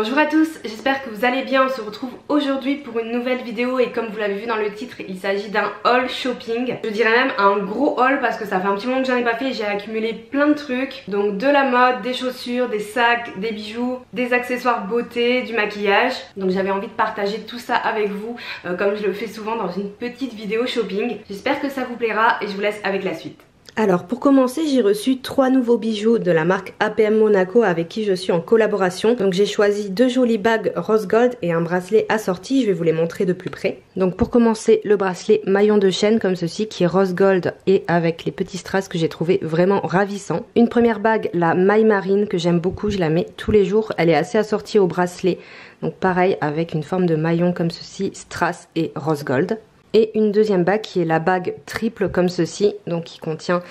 Bonjour à tous, j'espère que vous allez bien. On se retrouve aujourd'hui pour une nouvelle vidéo et comme vous l'avez vu dans le titre, il s'agit d'un haul shopping. Je dirais même un gros haul parce que ça fait un petit moment que j'en ai pas fait. J'ai accumulé plein de trucs, donc de la mode, des chaussures, des sacs, des bijoux, des accessoires beauté, du maquillage. Donc j'avais envie de partager tout ça avec vous comme je le fais souvent dans une petite vidéo shopping. J'espère que ça vous plaira et je vous laisse avec la suite. Alors pour commencer, j'ai reçu 3 nouveaux bijoux de la marque APM Monaco avec qui je suis en collaboration. Donc j'ai choisi 2 jolies bagues rose gold et un bracelet assorti, je vais vous les montrer de plus près. Donc pour commencer, le bracelet maillon de chaîne comme ceci qui est rose gold et avec les petits strass que j'ai trouvé vraiment ravissant. Une première bague, la maille marine que j'aime beaucoup, je la mets tous les jours, elle est assez assortie au bracelet. Donc pareil avec une forme de maillon comme ceci, strass et rose gold. Et une deuxième bague qui est la bague triple comme ceci, donc qui contient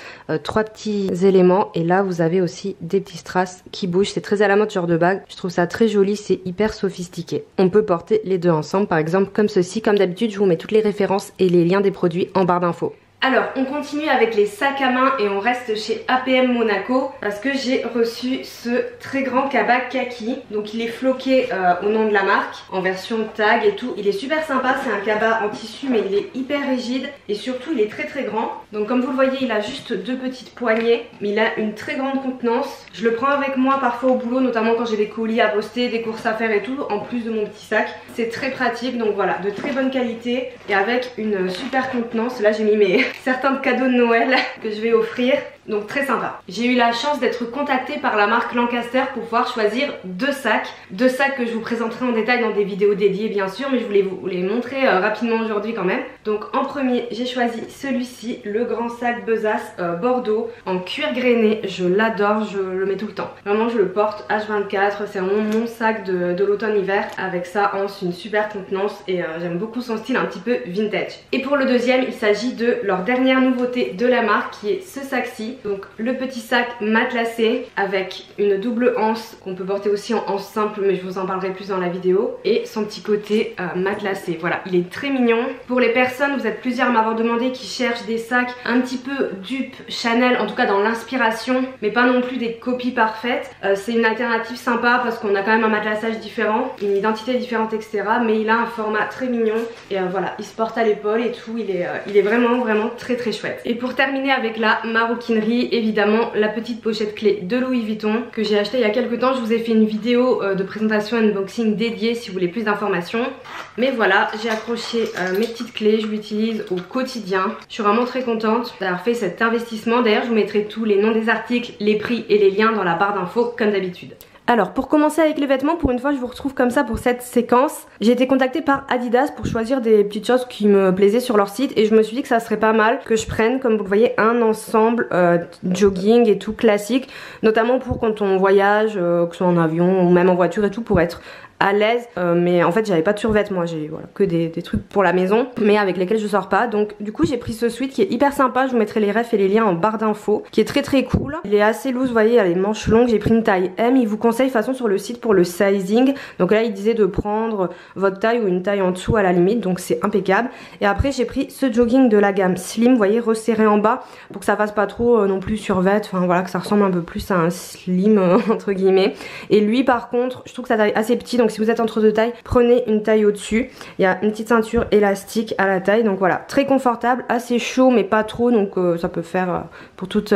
3 petits éléments. Et là vous avez aussi des petits strass qui bougent, c'est très à la mode ce genre de bague. Je trouve ça très joli, c'est hyper sophistiqué. On peut porter les deux ensemble par exemple comme ceci. Comme d'habitude je vous mets toutes les références et les liens des produits en barre d'infos. Alors on continue avec les sacs à main et on reste chez APM Monaco parce que j'ai reçu ce très grand cabas kaki. Donc il est floqué au nom de la marque en version tag et tout. Il est super sympa, c'est un cabas en tissu mais il est hyper rigide et surtout il est très grand. Donc comme vous le voyez il a juste 2 petites poignées mais il a une très grande contenance. Je le prends avec moi parfois au boulot, notamment quand j'ai des colis à poster, des courses à faire et tout, en plus de mon petit sac. C'est très pratique, donc voilà, de très bonne qualité et avec une super contenance. Là j'ai mis certains cadeaux de Noël que je vais offrir, donc très sympa. J'ai eu la chance d'être contactée par la marque Lancaster pour pouvoir choisir 2 sacs que je vous présenterai en détail dans des vidéos dédiées bien sûr, mais je voulais vous les montrer rapidement aujourd'hui quand même. Donc en premier j'ai choisi celui-ci, le grand sac Besace Bordeaux en cuir grainé. Je l'adore, je le mets tout le temps, vraiment je le porte H24, c'est vraiment mon sac de l'automne-hiver. Avec ça une super contenance et j'aime beaucoup son style un petit peu vintage. Et pour le deuxième il s'agit de leur dernière nouveauté de la marque qui est ce sac-ci. Donc le petit sac matelassé avec une double anse qu'on peut porter aussi en anse simple mais je vous en parlerai plus dans la vidéo. Et son petit côté matelassé, voilà, il est très mignon. Pour les personnes, vous êtes plusieurs à m'avoir demandé qui cherchent des sacs un petit peu dupe Chanel, en tout cas dans l'inspiration mais pas non plus des copies parfaites. C'est une alternative sympa parce qu'on a quand même un matelassage différent, une identité différente etc. Mais il a un format très mignon et voilà, il se porte à l'épaule et tout, il est vraiment très chouette. Et pour terminer avec la maroquinerie, évidemment la petite pochette clé de Louis Vuitton que j'ai acheté il y a quelques temps. Je vous ai fait une vidéo de présentation unboxing dédiée si vous voulez plus d'informations. Mais voilà, j'ai accroché mes petites clés, je l'utilise au quotidien. Je suis vraiment très contente d'avoir fait cet investissement. D'ailleurs je vous mettrai tous les noms des articles, les prix et les liens dans la barre d'infos comme d'habitude. Alors pour commencer avec les vêtements, pour une fois je vous retrouve comme ça pour cette séquence. J'ai été contactée par Adidas pour choisir des petites choses qui me plaisaient sur leur site et je me suis dit que ça serait pas mal que je prenne, comme vous le voyez, un ensemble jogging et tout classique, notamment pour quand on voyage, que ce soit en avion ou même en voiture et tout, pour être à l'aise. Mais en fait j'avais pas de survêtements, j'ai que des trucs pour la maison mais avec lesquels je sors pas. Donc du coup j'ai pris ce sweat qui est hyper sympa, je vous mettrai les refs et les liens en barre d'infos, qui est très cool. Il est assez loose, vous voyez, il a les manches longues. J'ai pris une taille M, il vous conseille de toute façon sur le site pour le sizing. Donc là il disait de prendre votre taille ou une taille en dessous à la limite, donc c'est impeccable. Et après j'ai pris ce jogging de la gamme Slim, vous voyez, resserré en bas pour que ça fasse pas trop non plus survêt, enfin voilà, que ça ressemble un peu plus à un slim entre guillemets. Et lui par contre je trouve que sa taille assez petit, donc si vous êtes entre 2 tailles, prenez une taille au-dessus. Il y a une petite ceinture élastique à la taille, donc voilà, très confortable, assez chaud mais pas trop, donc ça peut faire pour toute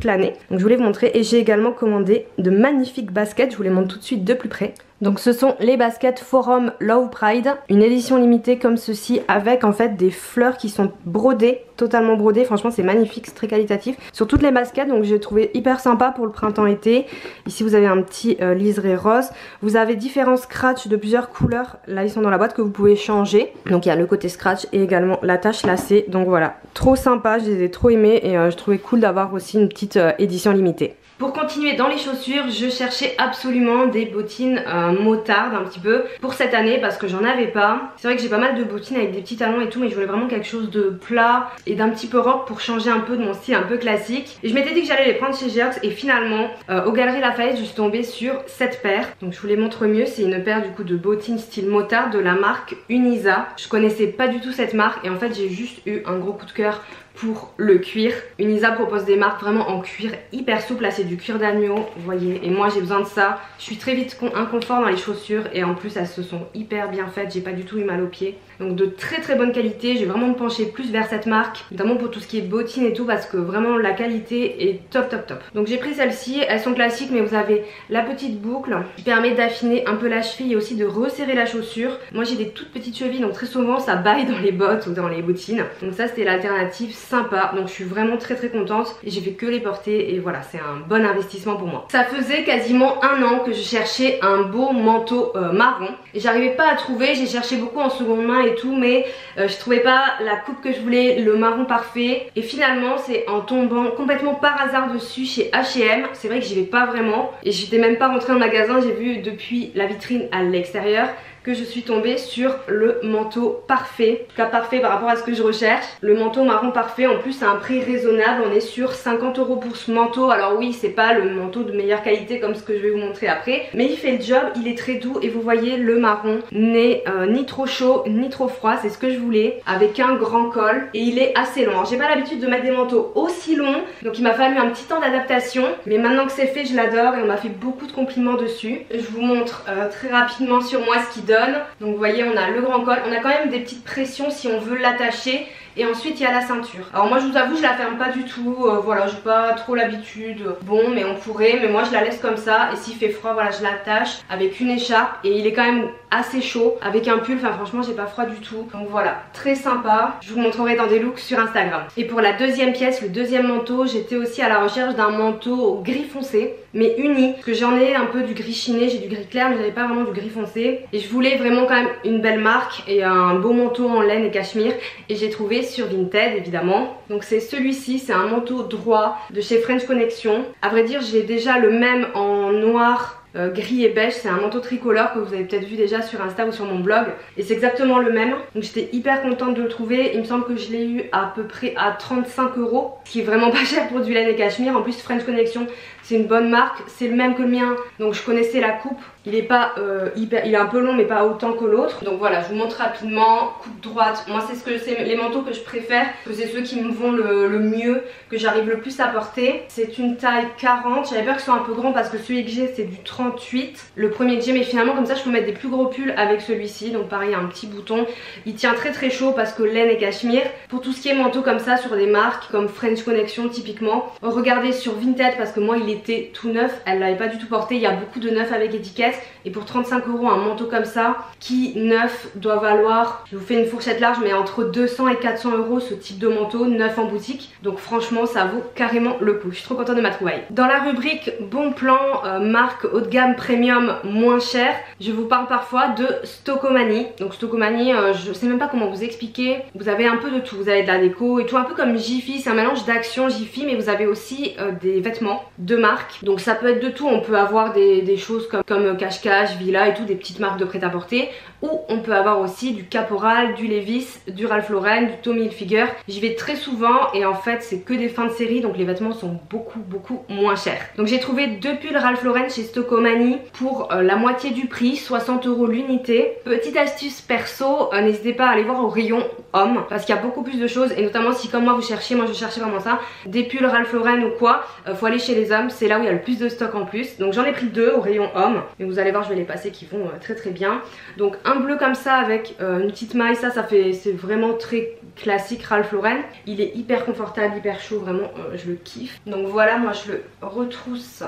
l'année. Donc je voulais vous montrer. Et j'ai également commandé de magnifiques baskets, je vous les montre tout de suite de plus près. Donc ce sont les baskets Forum Love Pride, une édition limitée comme ceci avec en fait des fleurs qui sont brodées, totalement brodées. Franchement c'est magnifique, c'est très qualitatif sur toutes les baskets, donc j'ai trouvé hyper sympa pour le printemps-été. Ici vous avez un petit liseré rose, vous avez différents scratchs de plusieurs couleurs, là ils sont dans la boîte que vous pouvez changer. Donc il y a le côté scratch et également la tache lacée, donc voilà, trop sympa, je les ai trop aimés et je trouvais cool d'avoir aussi une petite édition limitée. Pour continuer dans les chaussures, je cherchais absolument des bottines motardes un petit peu pour cette année parce que j'en avais pas. C'est vrai que j'ai pas mal de bottines avec des petits talons et tout, mais je voulais vraiment quelque chose de plat et d'un petit peu rock pour changer un peu de mon style un peu classique. Et je m'étais dit que j'allais les prendre chez Geox et finalement aux Galeries Lafayette je suis tombée sur cette paire. Donc je vous les montre mieux, c'est une paire du coup de bottines style motard de la marque Unisa. Je connaissais pas du tout cette marque et en fait j'ai juste eu un gros coup de cœur pour le cuir. Unisa propose des marques vraiment en cuir hyper souple. Là c'est du cuir d'agneau, vous voyez, et moi j'ai besoin de ça. Je suis très vite inconfort dans les chaussures et en plus elles se sont hyper bien faites, j'ai pas du tout eu mal aux pieds. Donc de très bonne qualité, je vais vraiment me pencher plus vers cette marque, notamment pour tout ce qui est bottines et tout, parce que vraiment la qualité est top. Donc j'ai pris celle-ci, elles sont classiques mais vous avez la petite boucle qui permet d'affiner un peu la cheville et aussi de resserrer la chaussure. Moi j'ai des toutes petites chevilles donc très souvent ça baille dans les bottes ou dans les bottines. Donc ça c'était l'alternative sympa, donc je suis vraiment très contente et j'ai fait que les porter et voilà, c'est un bon investissement pour moi. Ça faisait quasiment un an que je cherchais un beau manteau marron et j'arrivais pas à trouver, j'ai cherché beaucoup en seconde main et tout mais je trouvais pas la coupe que je voulais, le marron parfait, et finalement c'est en tombant complètement par hasard dessus chez H&M. C'est vrai que j'y vais pas vraiment et j'étais même pas rentrée en magasin, j'ai vu depuis la vitrine à l'extérieur que je suis tombée sur le manteau parfait, en tout cas parfait par rapport à ce que je recherche. Le manteau marron parfait, en plus à un prix raisonnable, on est sur 50 € pour ce manteau. Alors oui, c'est pas le manteau de meilleure qualité comme ce que je vais vous montrer après, mais il fait le job, il est très doux et vous voyez le marron n'est ni trop chaud ni trop froid, c'est ce que je voulais, avec un grand col et il est assez long. J'ai pas l'habitude de mettre des manteaux aussi longs, donc il m'a fallu un petit temps d'adaptation, mais maintenant que c'est fait je l'adore et on m'a fait beaucoup de compliments dessus. Je vous montre très rapidement sur moi ce qui donne. Donc vous voyez on a le grand col, on a quand même des petites pressions si on veut l'attacher. Et ensuite il y a la ceinture. Alors moi je vous avoue je la ferme pas du tout, voilà, j'ai pas trop l'habitude. Bon mais on pourrait, mais moi je la laisse comme ça. Et s'il fait froid voilà je l'attache avec une écharpe. Et il est quand même assez chaud avec un pull, enfin franchement j'ai pas froid du tout. Donc voilà, très sympa. Je vous montrerai dans des looks sur Instagram. Et pour la deuxième pièce, le deuxième manteau, j'étais aussi à la recherche d'un manteau gris foncé mais uni, parce que j'en ai un peu du gris chiné, j'ai du gris clair mais j'avais pas vraiment du gris foncé. Et je voulais vraiment quand même une belle marque et un beau manteau en laine et cachemire. Et j'ai trouvé sur Vinted évidemment. Donc c'est celui-ci, c'est un manteau droit de chez French Connection. À vrai dire j'ai déjà le même en noir, gris et beige, c'est un manteau tricolore que vous avez peut-être vu déjà sur Insta ou sur mon blog et c'est exactement le même, donc j'étais hyper contente de le trouver. Il me semble que je l'ai eu à peu près à 35 €, ce qui est vraiment pas cher pour du laine et cachemire. En plus French Connection c'est une bonne marque, c'est le même que le mien donc je connaissais la coupe. Il est pas il est un peu long mais pas autant que l'autre. Donc voilà, je vous montre rapidement. Coupe droite, moi c'est les manteaux que je préfère, que c'est ceux qui me vont le mieux, que j'arrive le plus à porter. C'est une taille 40, j'avais peur que ce soit un peu grand parce que celui que j'ai c'est du 38, le premier que j'ai, mais finalement comme ça je peux mettre des plus gros pulls avec celui-ci. Donc pareil, un petit bouton, il tient très chaud parce que laine et cachemire. Pour tout ce qui est manteau comme ça sur des marques comme French Connection typiquement, regardez sur Vinted parce que moi il était tout neuf, elle l'avait pas du tout porté, il y a beaucoup de neufs avec étiquette. Et pour 35 € un manteau comme ça qui neuf doit valoir, je vous fais une fourchette large mais entre 200 et 400 € ce type de manteau neuf en boutique. Donc franchement ça vaut carrément le coup, je suis trop contente de ma trouvaille. Dans la rubrique bon plan marque haut de gamme premium moins cher, je vous parle parfois de Stockomanie. Donc Stockomanie, je sais même pas comment vous expliquer, vous avez un peu de tout, vous avez de la déco et tout, un peu comme Jiffy, c'est un mélange d'Action Jiffy, mais vous avez aussi des vêtements de marque. Donc ça peut être de tout, on peut avoir des choses comme Cache-Cache, Villa et tout, des petites marques de prêt-à-porter, ou on peut avoir aussi du Caporal, du Levi's, du Ralph Lauren, du Tommy Hilfiger. J'y vais très souvent et en fait c'est que des fins de série donc les vêtements sont beaucoup moins chers. Donc j'ai trouvé deux pulls Ralph Lauren chez Stockomanie pour la moitié du prix, 60 € l'unité. Petite astuce perso, n'hésitez pas à aller voir au rayon homme parce qu'il y a beaucoup plus de choses et notamment si comme moi vous cherchez, moi je cherchais vraiment ça, des pulls Ralph Lauren ou quoi, faut aller chez les hommes, c'est là où il y a le plus de stock en plus. Donc j'en ai pris deux au rayon homme et vous allez voir je vais les passer qui vont très bien. Donc un bleu comme ça avec une petite maille, c'est vraiment très classique Ralph Lauren. Il est hyper confortable, hyper chaud, vraiment je le kiffe. Donc voilà, moi je le retrousse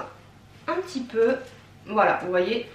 un petit peu, voilà vous voyez,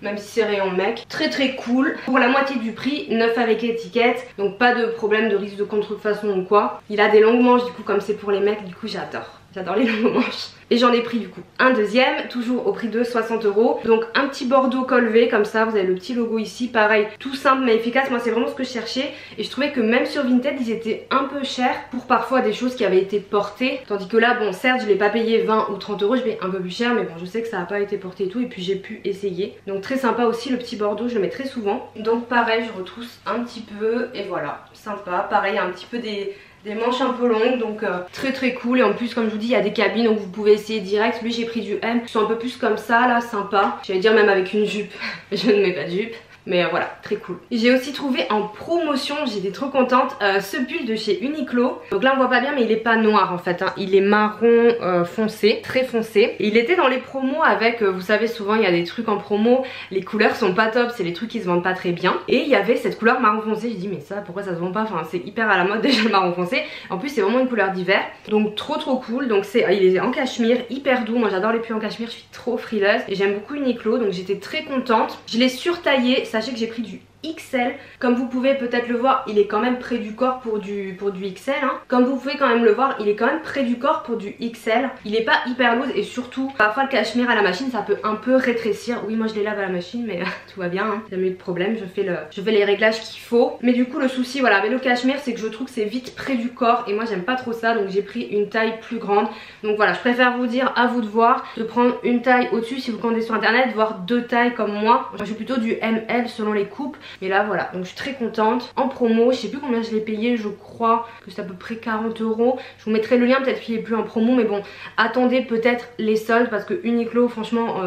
même si c'est rayon mec, très cool. Pour la moitié du prix, neuf avec étiquette, donc pas de problème de risque de contrefaçon ou quoi. Il a des longues manches du coup comme c'est pour les mecs, du coup j'adore les longues manches. Et j'en ai pris du coup un deuxième, toujours au prix de 60 €. Donc un petit bordeaux col V comme ça, vous avez le petit logo ici, pareil, tout simple mais efficace. Moi c'est vraiment ce que je cherchais et je trouvais que même sur Vinted ils étaient un peu chers pour parfois des choses qui avaient été portées. Tandis que là bon certes je l'ai pas payé 20 ou 30 €, je l'ai un peu plus cher mais bon je sais que ça n'a pas été porté et tout et puis j'ai pu essayer. Donc très sympa aussi le petit bordeaux, je le mets très souvent. Donc pareil je retrousse un petit peu et voilà, sympa. Pareil un petit peu des manches un peu longues donc très cool. Et en plus comme je vous dis il y a des cabines donc vous pouvez essayer direct. Lui j'ai pris du M, qui sont un peu plus comme ça là, sympa. J'allais dire même avec une jupe, je ne mets pas de jupe. Mais voilà, très cool. J'ai aussi trouvé en promotion, j'étais trop contente, ce pull de chez Uniqlo. Donc là on voit pas bien mais il est pas noir en fait, hein. Il est marron foncé, très foncé. Et il était dans les promos avec, vous savez souvent il y a des trucs en promo, les couleurs sont pas top, c'est les trucs qui se vendent pas très bien. Et il y avait cette couleur marron foncé, j'ai dit mais ça pourquoi ça se vend pas, enfin c'est hyper à la mode déjà le marron foncé. En plus c'est vraiment une couleur d'hiver, donc trop cool. Donc il est en cachemire, hyper doux, moi j'adore les pulls en cachemire, je suis trop frileuse. Et j'aime beaucoup Uniqlo donc j'étais très contente. Je l'ai surtaillé, sachez que j'ai pris du XL, comme vous pouvez peut-être le voir il est quand même près du corps pour du XL hein. Comme vous pouvez quand même le voir il est quand même près du corps pour du XL. Il est pas hyper loose et surtout parfois le cachemire à la machine ça peut un peu rétrécir. Oui moi je les lave à la machine mais tout va bien hein. Jamais eu de problème, je fais les réglages qu'il faut. Mais du coup le souci voilà avec le cachemire c'est que je trouve que c'est vite près du corps et moi j'aime pas trop ça, donc j'ai pris une taille plus grande. Donc voilà, je préfère vous dire, à vous de voir, de prendre une taille au-dessus si vous commandez sur internet, voire deux tailles comme moi. Je suis plutôt du ML selon les coupes. Mais là voilà, donc je suis très contente. En promo, je sais plus combien je l'ai payé, je crois que c'est à peu près 40 €. Je vous mettrai le lien peut-être qu'il est plus en promo, mais bon, attendez peut-être les soldes parce que Uniqlo franchement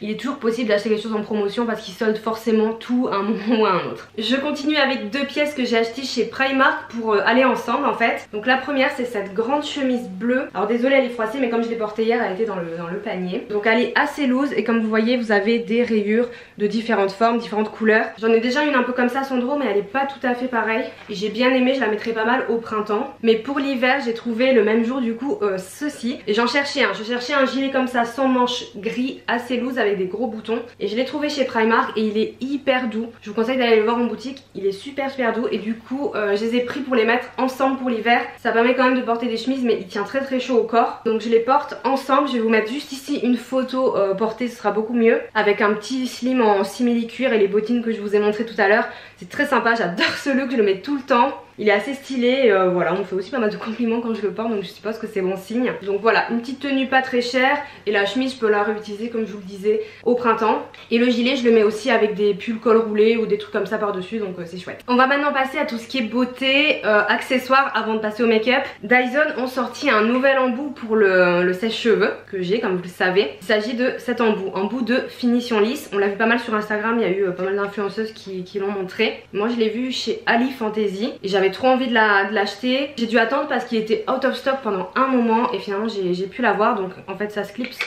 il est toujours possible d'acheter quelque chose en promotion parce qu'ils soldent forcément tout à un moment ou à un autre. Je continue avec deux pièces que j'ai achetées chez Primark pour aller ensemble en fait. Donc la première c'est cette grande chemise bleue. Alors désolée elle est froissée mais comme je l'ai portée hier elle était dans le panier. Donc elle est assez loose et comme vous voyez vous avez des rayures de différentes formes, différentes couleurs. J'en ai déjà une un peu comme ça Sandro mais elle est pas tout à fait pareille. Et j'ai bien aimé, je la mettrai pas mal au printemps. Mais pour l'hiver j'ai trouvé le même jour du coup ceci. Et j'en cherchais un, je cherchais un gilet comme ça sans manches gris assez loose avec des gros boutons. Et je l'ai trouvé chez Primark et il est hyper doux. Je vous conseille d'aller le voir en boutique, il est super doux. Et du coup je les ai pris pour les mettre ensemble pour l'hiver. Ça permet quand même de porter des chemises mais il tient très chaud au corps. Donc je les porte ensemble, je vais vous mettre juste ici une photo portée, ce sera beaucoup mieux. Avec un petit slim en simili cuir et les bottines que je vous ai montré tout à l'heure. C'est très sympa, j'adore ce look, je le mets tout le temps. Il est assez stylé, voilà, on me fait aussi pas mal de compliments quand je le porte, donc je suppose que c'est bon signe. Donc voilà, une petite tenue pas très chère et la chemise je peux la réutiliser comme je vous le disais au printemps. Et le gilet je le mets aussi avec des pulls col roulé ou des trucs comme ça par dessus, donc c'est chouette. On va maintenant passer à tout ce qui est beauté, accessoires avant de passer au make-up. Dyson ont sorti un nouvel embout pour le sèche-cheveux que j'ai comme vous le savez. Il s'agit de cet embout de finition lisse. On l'a vu pas mal sur Instagram, il y a eu pas mal d'influenceuses qui l'ont montré. Moi je l'ai vu chez Ali Fantasy et j'avais trop envie de l'acheter. J'ai dû attendre parce qu'il était out of stock pendant un moment et finalement j'ai pu l'avoir. Donc en fait ça se clipse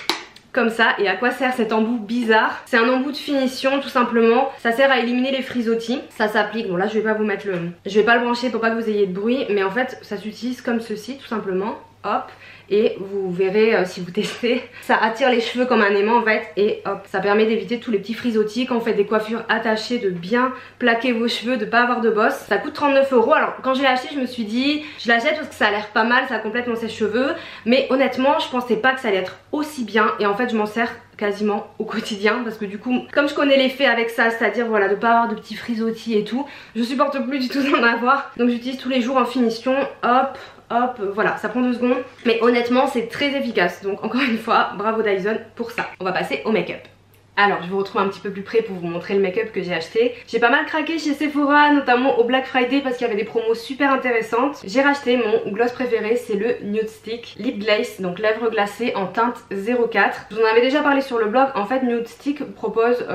comme ça. Et à quoi sert cet embout bizarre? C'est un embout de finition tout simplement. Ça sert à éliminer les frisottis. Ça s'applique, bon là je vais pas vous mettre je vais pas le brancher pour pas que vous ayez de bruit, mais en fait ça s'utilise comme ceci tout simplement. Hop, et vous verrez si vous testez, ça attire les cheveux comme un aimant en fait. Et hop, ça permet d'éviter tous les petits frisottis. Quand vous faites des coiffures attachées, de bien plaquer vos cheveux, de pas avoir de bosse. Ça coûte 39 €. Alors quand je l'ai acheté je me suis dit je l'achète parce que ça a l'air pas mal, ça complète mon sèche-cheveux. Mais honnêtement je pensais pas que ça allait être aussi bien. Et en fait je m'en sers quasiment au quotidien parce que du coup comme je connais l'effet avec ça, c'est à dire voilà de pas avoir de petits frisottis et tout, je supporte plus du tout d'en avoir. Donc j'utilise tous les jours en finition. Hop hop, voilà, ça prend 2 secondes. Mais honnêtement c'est très efficace. Donc encore une fois bravo Dyson pour ça. On va passer au make-up. Alors je vous retrouve un petit peu plus près pour vous montrer le make-up que j'ai acheté. J'ai pas mal craqué chez Sephora, notamment au Black Friday parce qu'il y avait des promos super intéressantes. J'ai racheté mon gloss préféré, c'est le Nude Stick Lip Glaze, donc lèvres glacées en teinte 04. Je vous en avais déjà parlé sur le blog. En fait Nude Stick propose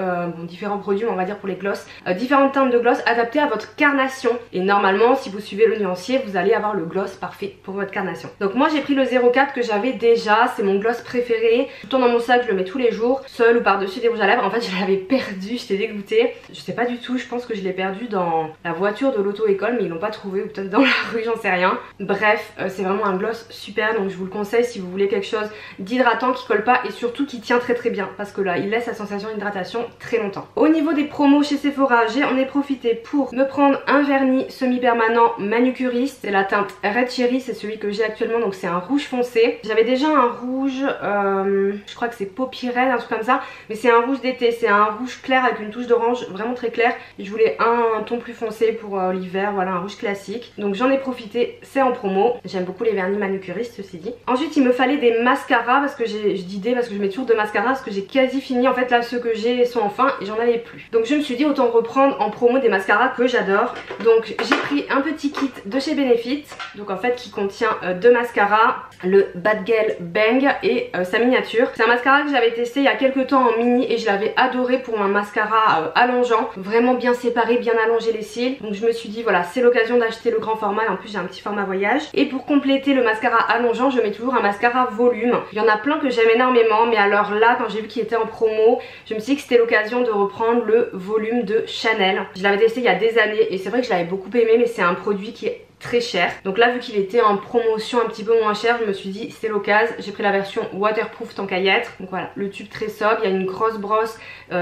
différents produits, on va dire pour les gloss, différentes teintes de gloss adaptées à votre carnation. Et normalement si vous suivez le nuancier vous allez avoir le gloss parfait pour votre carnation. Donc moi j'ai pris le 04 que j'avais déjà, c'est mon gloss préféré. Tout le temps dans mon sac, je le mets tous les jours, seul ou par-dessus des rouges à lèvres. En fait je l'avais perdu, j'étais dégoûtée. Je sais pas du tout, je pense que je l'ai perdu dans la voiture de l'auto-école mais ils l'ont pas trouvé, ou peut-être dans la rue, j'en sais rien. Bref, c'est vraiment un gloss super, donc je vous le conseille si vous voulez quelque chose d'hydratant qui colle pas et surtout qui tient très bien parce que là il laisse la sensation d'hydratation très longtemps. Au niveau des promos chez Sephora, j'en ai profité pour me prendre un vernis semi-permanent manucuriste. C'est la teinte Red Cherry, c'est celui que j'ai actuellement, donc c'est un rouge foncé. J'avais déjà un rouge, je crois que c'est Poppy Red, un truc comme ça, mais c'est un rouge d'été, c'est un rouge clair avec une touche d'orange vraiment très clair. Et je voulais un ton plus foncé pour l'hiver, voilà un rouge classique. Donc j'en ai profité, c'est en promo. J'aime beaucoup les vernis manucuristes ceci dit. Ensuite il me fallait des mascaras parce que je dis des parce que je mets toujours de mascaras parce que j'ai quasi fini. En fait là ceux que j'ai sont en fin et j'en avais plus. Donc je me suis dit autant reprendre en promo des mascaras que j'adore. Donc j'ai pris un petit kit de chez Benefit, donc en fait qui contient deux mascaras, le Bad Girl Bang et sa miniature. C'est un mascara que j'avais testé il y a quelques temps en mini et je l'avais adoré pour un mascara allongeant, vraiment bien séparé, bien allongé les cils. Donc je me suis dit voilà, c'est l'occasion d'acheter le grand format, et en plus j'ai un petit format voyage. Et pour compléter le mascara allongeant, je mets toujours un mascara volume. Il y en a plein que j'aime énormément, mais alors là quand j'ai vu qu'il était en promo, je me suis dit que c'était l'occasion de reprendre le volume de Chanel. Je l'avais testé il y a des années et c'est vrai que je l'avais beaucoup aimé, mais c'est un produit qui est très cher. Donc là vu qu'il était en promotion un petit peu moins cher, je me suis dit c'est l'occasion. J'ai pris la version waterproof tant qu'à y être. Donc voilà, le tube très sobre, il y a une grosse brosse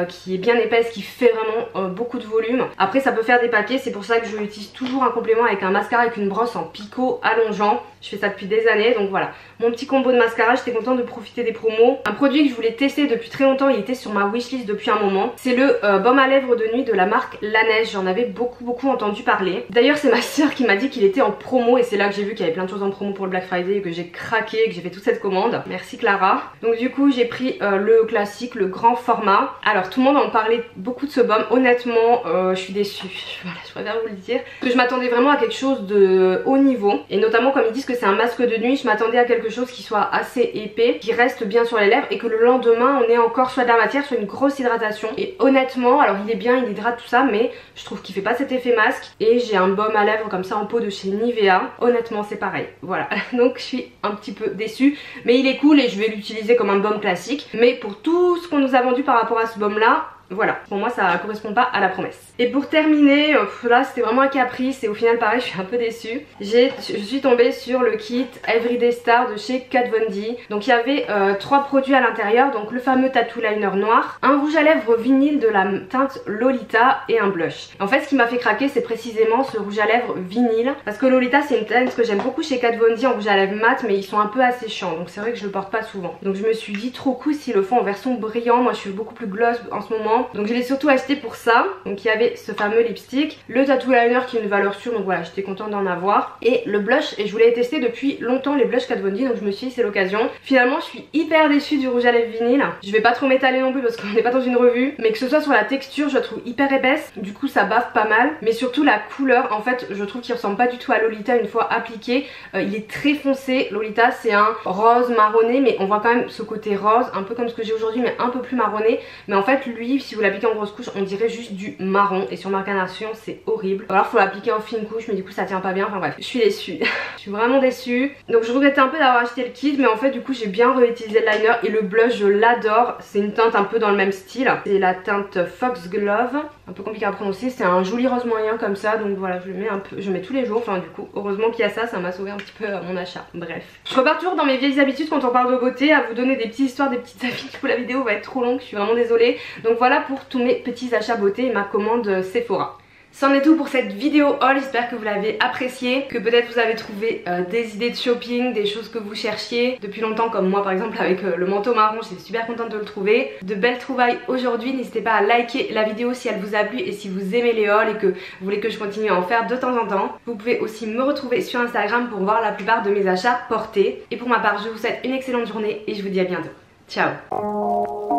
qui est bien épaisse, qui fait vraiment beaucoup de volume. Après ça peut faire des papiers, c'est pour ça que je utilise toujours un complément avec un mascara avec une brosse en picot allongeant. Je fais ça depuis des années, donc voilà. Mon petit combo de mascara, j'étais contente de profiter des promos. Un produit que je voulais tester depuis très longtemps, il était sur ma wishlist depuis un moment. C'est le baume à lèvres de nuit de la marque La Neige. J'en avais beaucoup entendu parler. D'ailleurs c'est ma soeur qui m'a dit qu'il était en promo et c'est là que j'ai vu qu'il y avait plein de choses en promo pour le Black Friday et que j'ai craqué et que j'ai fait toute cette commande. Merci Clara. Donc du coup j'ai pris le classique, le grand format. Alors tout le monde en parlait beaucoup de ce baume. Honnêtement je suis déçue. Voilà, je préfère vous le dire. Parce que je m'attendais vraiment à quelque chose de haut niveau. Et notamment comme ils disent que c'est un masque de nuit, je m'attendais à quelque chose qui soit assez épais, qui reste bien sur les lèvres et que le lendemain on ait encore soit de la matière, soit une grosse hydratation. Et honnêtement, alors il est bien, il hydrate tout ça, mais je trouve qu'il fait pas cet effet masque. Et j'ai un baume à lèvres comme ça en pot de chez Nivea. Honnêtement c'est pareil, voilà. Donc je suis un petit peu déçue, mais il est cool et je vais l'utiliser comme un baume classique. Mais pour tout ce qu'on nous a vendu par rapport à ce baume là, voilà, pour moi ça correspond pas à la promesse. Et pour terminer, là c'était vraiment un caprice et au final pareil je suis un peu déçue. Je suis tombée sur le kit Everyday Star de chez Kat Von D. Donc il y avait 3 produits à l'intérieur, donc le fameux tattoo liner noir, un rouge à lèvres vinyle de la teinte Lolita et un blush. En fait ce qui m'a fait craquer c'est précisément ce rouge à lèvres vinyle, parce que Lolita c'est une teinte que j'aime beaucoup chez Kat Von D en rouge à lèvres mat, mais ils sont un peu asséchants, donc c'est vrai que je le porte pas souvent. Donc je me suis dit trop cool s'ils le font en version brillant, moi je suis beaucoup plus gloss en ce moment. Donc je l'ai surtout acheté pour ça. Donc il y avait ce fameux lipstick, le tattoo liner qui est une valeur sûre, donc voilà j'étais contente d'en avoir, et le blush, et je voulais tester depuis longtemps les blushs Kat Von D, donc je me suis dit c'est l'occasion. Finalement je suis hyper déçue du rouge à lèvres vinyle. Je vais pas trop m'étaler non plus parce qu'on n'est pas dans une revue, mais que ce soit sur la texture je la trouve hyper épaisse, du coup ça bave pas mal, mais surtout la couleur en fait je trouve qu'il ressemble pas du tout à Lolita une fois appliqué. Il est très foncé. Lolita c'est un rose marronné, mais on voit quand même ce côté rose un peu comme ce que j'ai aujourd'hui mais un peu plus marronné, mais en fait lui si vous l'appliquez en grosse couche on dirait juste du marron et sur ma carnation c'est horrible. Alors faut l'appliquer en fine couche mais du coup ça tient pas bien, enfin bref je suis déçue. Je suis vraiment déçue. Donc je regrettais un peu d'avoir acheté le kit, mais en fait du coup j'ai bien réutilisé le liner et le blush je l'adore. C'est une teinte un peu dans le même style, c'est la teinte Foxglove, un peu compliqué à prononcer, c'est un joli rose moyen comme ça, donc voilà je le mets un peu, je mets tous les jours, enfin du coup heureusement qu'il y a ça, ça m'a sauvé un petit peu mon achat. Bref, je repars toujours dans mes vieilles habitudes quand on parle de beauté, à vous donner des petites histoires, des petites avis. Du coup la vidéo va être trop longue, je suis vraiment désolée. Donc voilà pour tous mes petits achats beauté et ma commande Sephora. C'en est tout pour cette vidéo haul, j'espère que vous l'avez apprécié, que peut-être vous avez trouvé des idées de shopping, des choses que vous cherchiez depuis longtemps comme moi par exemple avec le manteau marron, j'étais super contente de le trouver. De belles trouvailles aujourd'hui, n'hésitez pas à liker la vidéo si elle vous a plu et si vous aimez les hauls et que vous voulez que je continue à en faire de temps en temps. Vous pouvez aussi me retrouver sur Instagram pour voir la plupart de mes achats portés. Et pour ma part je vous souhaite une excellente journée et je vous dis à bientôt. Ciao.